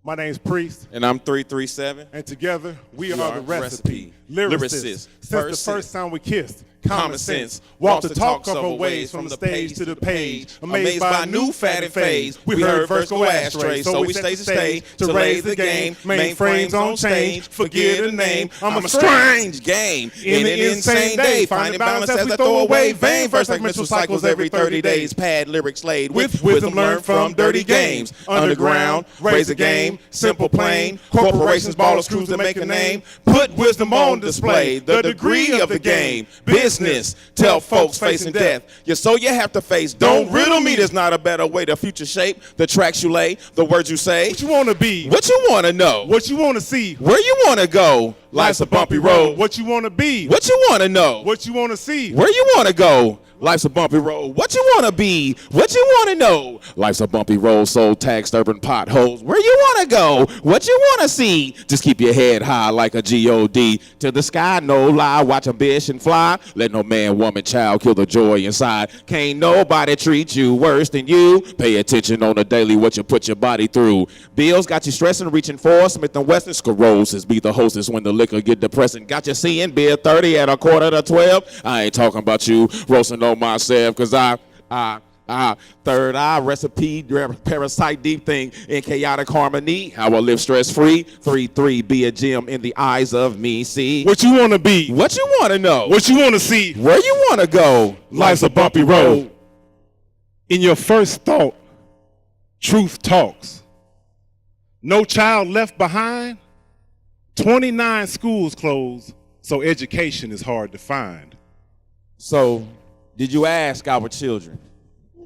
My name's Priest. And I'm 337. And together, we are the Recipe. Lyricists. Since the first time we kissed, common sense. Walked the talk of our ways from the stage to the page. Amazed by a new fad and phase. We heard verse go ashtray. So we stay to stay to raise the game. Mainframes on change. Forget a name. I'm a strange game. In the insane day. Finding balance as we throw away vain. First like menstrual cycles every 30 days. Pad lyrics laid with wisdom learned from dirty games. Underground, raise the game. Simple, plain. Corporations, ballers, crews that make a name. Put wisdom on display. The degree of the game. Business. Tell folks facing death. So you have to face. Don't riddle me. There's not a better way to future shape. The tracks you lay. The words you say. What you want to be. What you want to know. What you want to see. Where you want to go. Life's a bumpy road. What you want to be. What you want to know. What you want to see. Where you want to go. Life's a bumpy road. What you want to be? What you want to know? Life's a bumpy road, soul taxed urban potholes. Where you want to go? What you want to see? Just keep your head high like a G.O.D. To the sky, no lie. Watch ambition fly. Let no man, woman, child kill the joy inside. Can't nobody treat you worse than you. Pay attention on the daily what you put your body through. Bills got you stressing, reaching for Smith & Wesson. Sclerosis be the hostess when the liquor get depressing. Got you seeing beer 30 at 11:45. I ain't talking about you roasting on myself, cause I third eye recipe, parasite deep thing in chaotic harmony. How I live stress free. 3-3 be a gem in the eyes of me. See what you want to be. What you want to know. What you want to see. Where you want to go. Life's a bumpy road. In your first thought, truth talks. No child left behind. 29 schools closed, so education is hard to find. So, did you ask our children,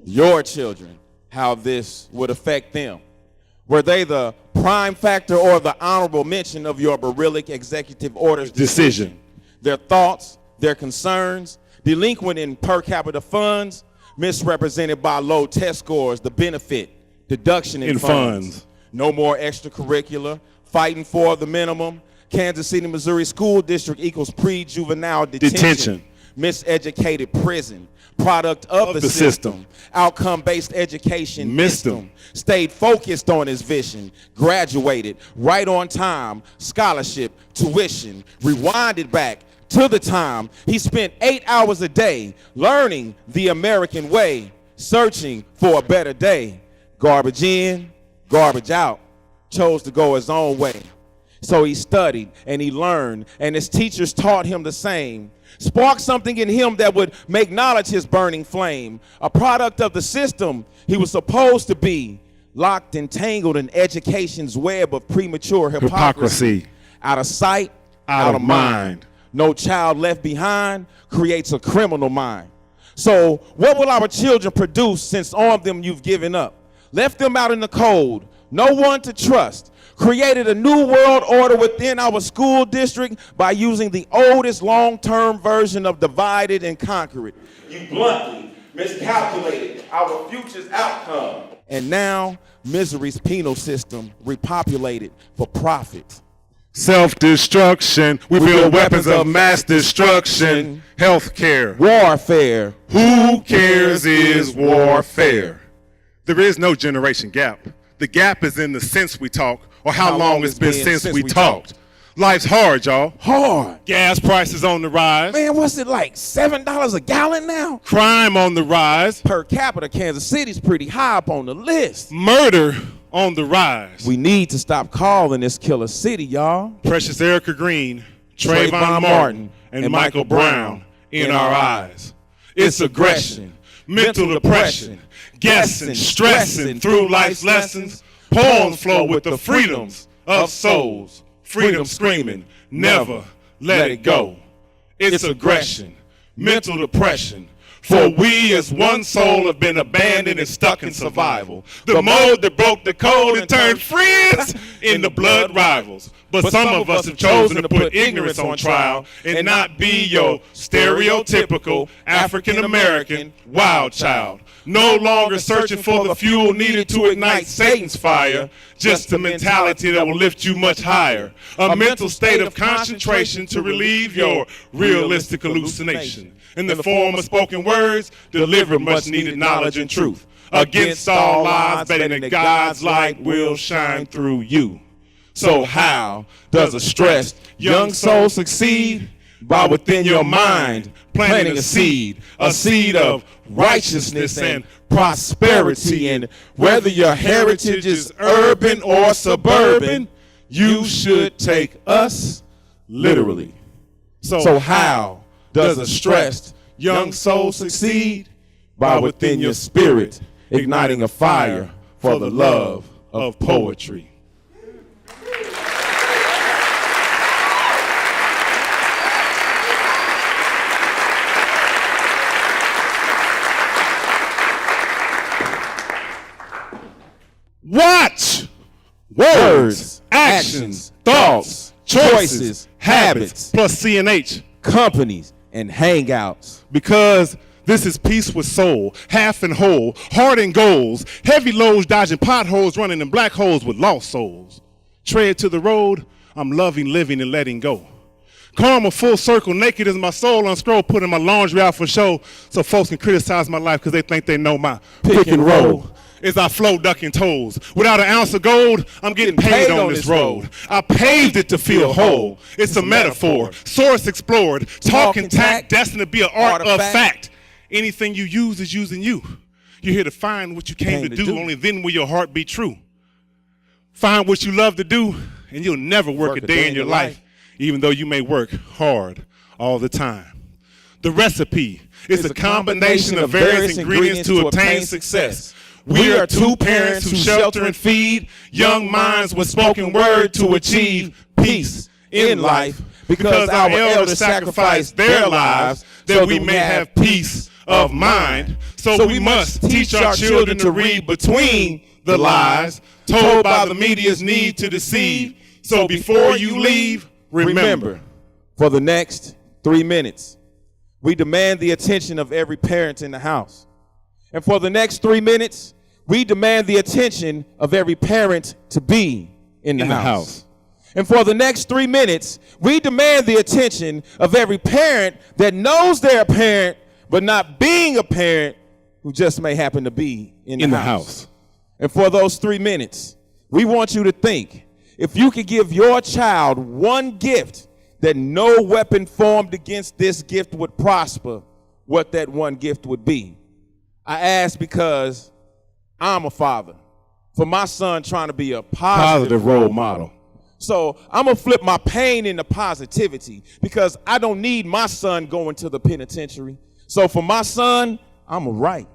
your children, how this would affect them? Were they the prime factor or the honorable mention of your Barillic executive order's decision? Their thoughts, their concerns, delinquent in per capita funds, misrepresented by low test scores, the benefit, deduction in funds. No more extracurricular, fighting for the minimum. Kansas City, Missouri school district equals pre-juvenile detention. Miseducated prison, product of the system. Outcome-based education missed him. Stayed focused on his vision. Graduated right on time. Scholarship, tuition. Rewinded back to the time he spent 8 hours a day learning the American way, searching for a better day. Garbage in, garbage out. Chose to go his own way. So he studied and he learned, and his teachers taught him the same. Sparked something in him that would make knowledge his burning flame. A product of the system he was supposed to be. Locked and tangled in education's web of premature hypocrisy. Out of sight, out of mind. No child left behind creates a criminal mind. So what will our children produce since on them you've given up? Left them out in the cold, no one to trust. Created a new world order within our school district by using the oldest long-term version of divided and conquered. You bluntly miscalculated our future's outcome. And now, misery's penal system repopulated for profit. Self-destruction. We build weapons of mass destruction. Healthcare. Warfare. Who cares is warfare. There is no generation gap. The gap is in the sense we talk, or how long it's been since we talked. Life's hard, y'all. Hard. Gas prices on the rise. Man, what's it like, $7 a gallon now? Crime on the rise. Per capita, Kansas City's pretty high up on the list. Murder on the rise. We need to stop calling this killer city, y'all. Precious Erica Green, Trayvon Martin, and Michael Brown in our eyes. It's aggression, mental depression, guessing, stressing through life's lessons. Poems flow with the freedoms of souls. Freedom screaming, never let it go. It's aggression, mental depression. For we as one soul have been abandoned and stuck in survival. The mode that broke the code and turned friends into blood rivals. But some of us have chosen to put ignorance on trial and not be your stereotypical African-American wild child. No longer searching for the fuel needed to ignite Satan's fire, just a mentality that will lift you much higher. A mental state of concentration to relieve your realistic hallucination. In the form of spoken words, deliver much needed knowledge and truth. against all odds, betting that God's light will shine through you. So how does a stressed young soul succeed? By within your mind planting a seed of righteousness and prosperity. And whether your heritage is urban or suburban, you should take us literally. So how does a stressed young soul succeed? By within your spirit igniting a fire for the love of poetry. Watch words, actions, thoughts, choices, habits, plus CNH, companies, and hangouts. Because this is peace with soul, half and whole, heart and goals, heavy loads dodging potholes, running in black holes with lost souls. Tread to the road, I'm loving, living, and letting go. Karma full circle, naked is my soul, unscroll, putting my laundry out for show so folks can criticize my life because they think they know my pick and roll. As I flow ducking toes. Without an ounce of gold, I'm getting paid on this road. I paved it to feel whole. It's a metaphor, source explored, talk intact, destined to be an art of fact. Anything you use is using you. You're here to find what you came to do, only then will your heart be true. Find what you love to do, and you'll never work a day in your life, even though you may work hard all the time. The recipe is a combination of various ingredients to obtain success. We are two parents who shelter and feed young minds with spoken word to achieve peace in life, because our elders sacrificed their lives that we may have peace of mind. So we must teach our children to read between the lies told by the media's need to deceive. So before you leave, remember, for the next 3 minutes, we demand the attention of every parent in the house. And for the next 3 minutes, we demand the attention of every parent to be in the house. And for the next 3 minutes, we demand the attention of every parent that knows they're a parent, but not being a parent, who just may happen to be in the house. And for those 3 minutes, we want you to think, if you could give your child one gift that no weapon formed against this gift would prosper, what that one gift would be. I ask because I'm a father, for my son trying to be a positive role model. So I'm going to flip my pain into positivity, because I don't need my son going to the penitentiary. So for my son, I'm going to write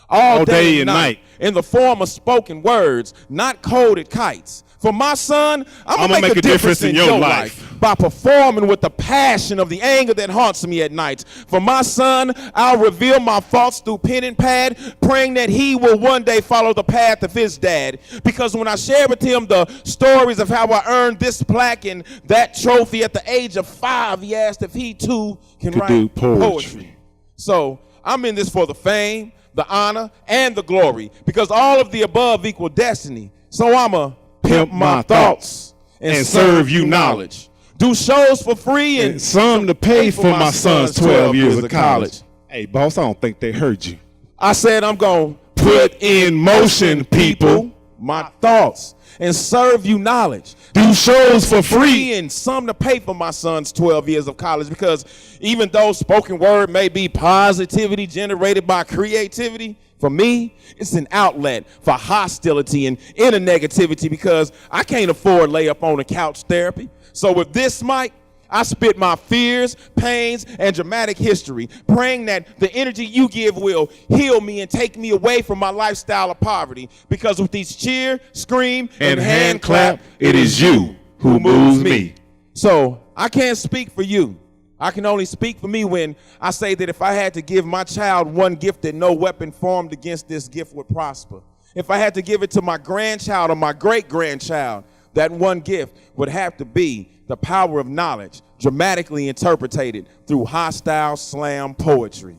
all day and night in the form of spoken words, not coded kites. For my son, I'm going to make a difference in your life by performing with the passion of the anger that haunts me at night. For my son, I'll reveal my faults through pen and pad, praying that he will one day follow the path of his dad. Because when I share with him the stories of how I earned this plaque and that trophy at the age of 5, he asked if he too can write poetry. So I'm in this for the fame, the honor, and the glory, because all of the above equal destiny. So I'm a pimp my thoughts and serve you knowledge. Do shows for free and some to pay for my son's 12 years of college. Hey, boss, I don't think they heard you. I said I'm going to put in motion, people, my thoughts and serve you knowledge. Do shows for free and some to pay for my son's 12 years of college, because even though spoken word may be positivity generated by creativity, for me, it's an outlet for hostility and inner negativity, because I can't afford lay up on a couch therapy. So with this mic, I spit my fears, pains, and dramatic history, praying that the energy you give will heal me and take me away from my lifestyle of poverty. Because with each cheer, scream, and hand clap, it is you who moves me. So I can't speak for you. I can only speak for me when I say that if I had to give my child one gift that no weapon formed against this gift would prosper, if I had to give it to my grandchild or my great-grandchild, that one gift would have to be the power of knowledge, dramatically interpreted through hostile slam poetry.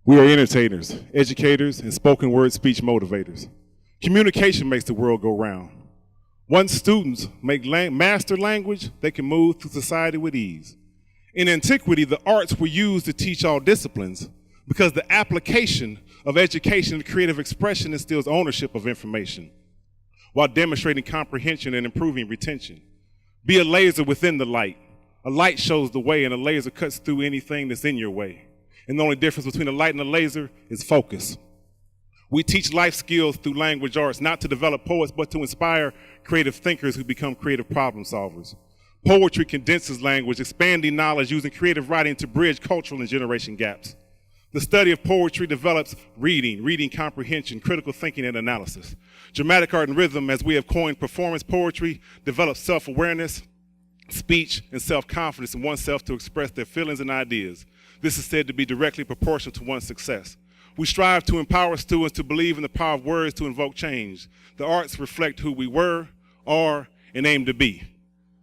We are entertainers, educators, and spoken word speech motivators. Communication makes the world go round. Once students make master language, they can move through society with ease. In antiquity, the arts were used to teach all disciplines, because the application of education and creative expression instills ownership of information while demonstrating comprehension and improving retention. Be a laser within the light. A light shows the way, and a laser cuts through anything that's in your way. And the only difference between a light and a laser is focus. We teach life skills through language arts, not to develop poets, but to inspire creative thinkers who become creative problem solvers. Poetry condenses language, expanding knowledge using creative writing to bridge cultural and generation gaps. The study of poetry develops reading comprehension, critical thinking, and analysis. Dramatic art and rhythm, as we have coined performance poetry, develops self-awareness, speech, and self-confidence in oneself to express their feelings and ideas. This is said to be directly proportional to one's success. We strive to empower students to believe in the power of words to invoke change. The arts reflect who we were, are, and aim to be.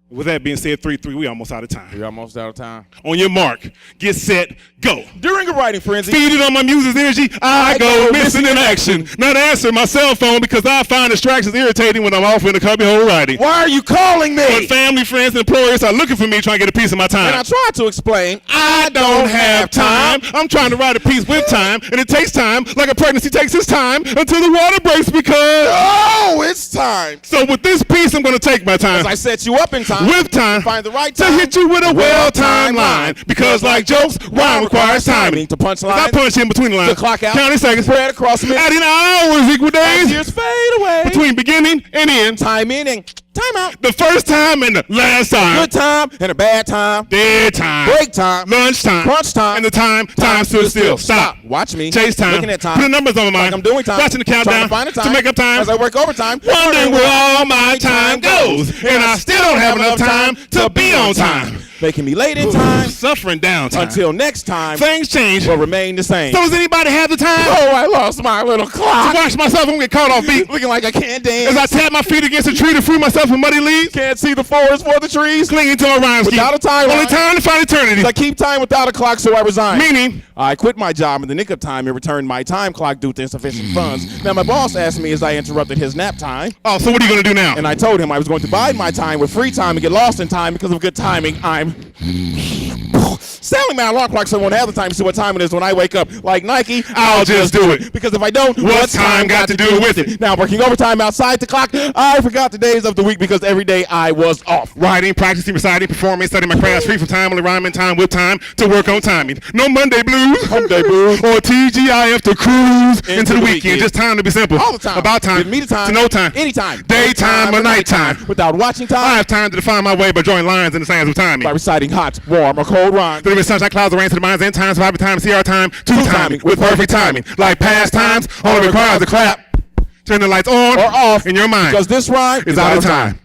With that being said, 3-3, we almost out of time. We're almost out of time. On your mark, get set, go. During a writing frenzy, Feed it on my muse's energy, I go missing in action. Not answer my cell phone because I find distractions irritating when I'm off in the cubbyhole writing. why are you calling me? When family, friends, and employers are looking for me trying to get a piece of my time. And I tried to explain, I don't have time. I'm trying to write a piece with time, and it takes time, like a pregnancy takes its time, until the water breaks because... oh, it's time. So with this piece, I'm going to take my time. As I set you up in time, With time. find the right To time hit you with a well-timed line. Because like jokes, rhyme requires timing. To punch I lines, punch in between the lines. to clock out, Counting seconds. spread across minutes, Adding hours equal as days. years fade away. Between beginning and end. Time in and time out. The first time and the last time. Good time and a bad time. Dead time. Break time. Lunch time. Crunch time. And the time stood still. Stop. Watch me. Chase time. Looking at time. Put the numbers on my mind. Like I'm doing time. Watching the countdown. Trying to find a time. To make up time. As I work overtime. Wondering where all my time goes. And I still don't have enough time to be on time. Making me late in time. Suffering downtime. Until next time, Things change. will remain the same. So does anybody have the time Oh, I lost my little to clock. watch myself and get caught off beat? Looking like I can't As dance. I tap my feet against a tree to free myself from muddy leaves, Can't see the forest for the trees. clinging to a rhyme scheme. Without a timeline. Only time to find eternity. I keep time without a clock, so I resign. Meaning, I quit my job in the nick of time and returned my time clock due to insufficient funds. Now, my boss asked me as I interrupted his nap time, oh, so what are you going to do now? and I told him I was going to bide my time with free time and get lost in time because of good timing. I'm selling my alarm clock so I won't have the time to see what time it is when I wake up. Like Nike, I'll just do it. Because if I don't, What's time got to do with it? Now, working overtime outside the clock, I forgot the days of the week because every day I was off. Writing, practicing, reciting, performing, studying my crafts, free from time, only rhyming time with time to work on timing. No Monday blues. Monday blues. Or TGIF to cruise into the weekend. Just time to be simple. All the time. About time. Give me the time. To no time. Anytime. Daytime or nighttime. Without watching I time. have time to define my way by drawing lines in the sands of timing. By reciting hot, warm, or cold rhymes. There is sunshine, clouds, rain to the minds, end times, surviving time, see our time, two timing, with perfect timing. Like past times, only requires a clap. Turn the lights on Or off in your mind. Because this rhyme is out of time.